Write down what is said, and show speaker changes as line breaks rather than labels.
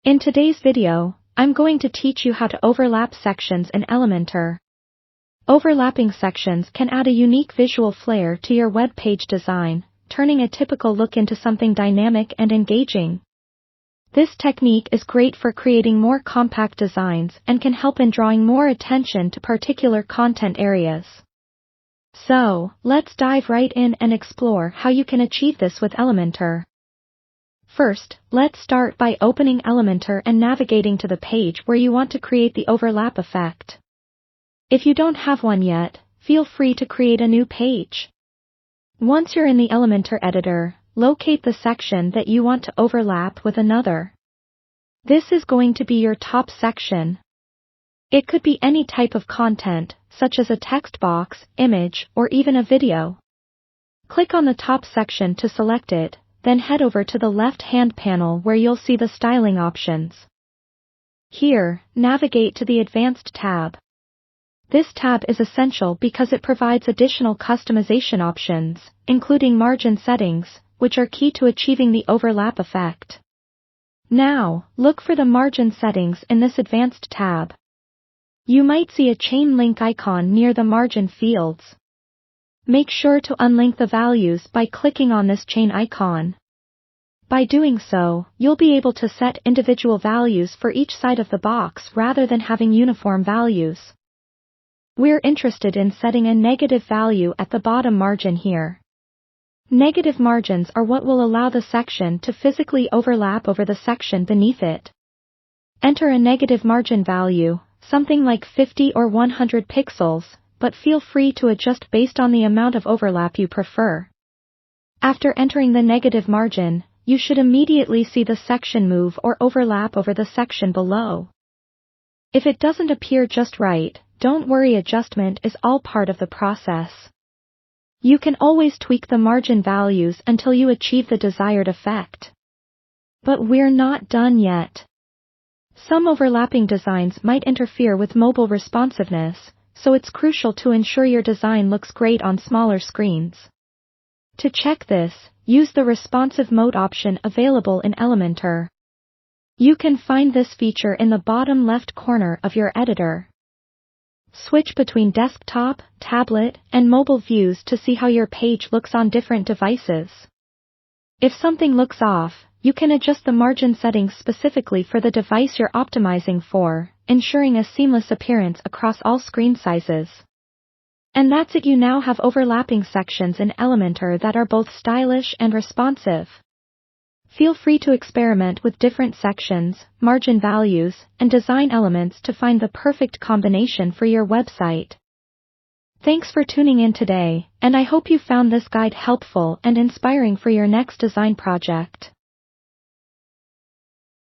In today's video, I'm going to teach you how to overlap sections in Elementor. Overlapping sections can add a unique visual flair to your web page design, turning a typical look into something dynamic and engaging. This technique is great for creating more compact designs and can help in drawing more attention to particular content areas. So, let's dive right in and explore how you can achieve this with Elementor. First, let's start by opening Elementor and navigating to the page where you want to create the overlap effect. If you don't have one yet, feel free to create a new page. Once you're in the Elementor editor, locate the section that you want to overlap with another. This is going to be your top section. It could be any type of content, such as a text box, image, or even a video. Click on the top section to select it, then head over to the left-hand panel where you'll see the styling options. Here, navigate to the Advanced tab. This tab is essential because it provides additional customization options, including margin settings, which are key to achieving the overlap effect. Now, look for the margin settings in this Advanced tab. You might see a chain link icon near the margin fields. Make sure to unlink the values by clicking on this chain icon. By doing so, you'll be able to set individual values for each side of the box rather than having uniform values. We're interested in setting a negative value at the bottom margin here. Negative margins are what will allow the section to physically overlap over the section beneath it. Enter a negative margin value, something like 50 or 100 pixels, but feel free to adjust based on the amount of overlap you prefer. After entering the negative margin, you should immediately see the section move or overlap over the section below. If it doesn't appear just right, don't worry, adjustment is all part of the process. You can always tweak the margin values until you achieve the desired effect. But we're not done yet. Some overlapping designs might interfere with mobile responsiveness, so it's crucial to ensure your design looks great on smaller screens. To check this, use the responsive mode option available in Elementor. You can find this feature in the bottom left corner of your editor. Switch between desktop, tablet, and mobile views to see how your page looks on different devices. If something looks off, you can adjust the margin settings specifically for the device you're optimizing for, ensuring a seamless appearance across all screen sizes. And that's it, you now have overlapping sections in Elementor that are both stylish and responsive. Feel free to experiment with different sections, margin values, and design elements to find the perfect combination for your website. Thanks for tuning in today, and I hope you found this guide helpful and inspiring for your next design project.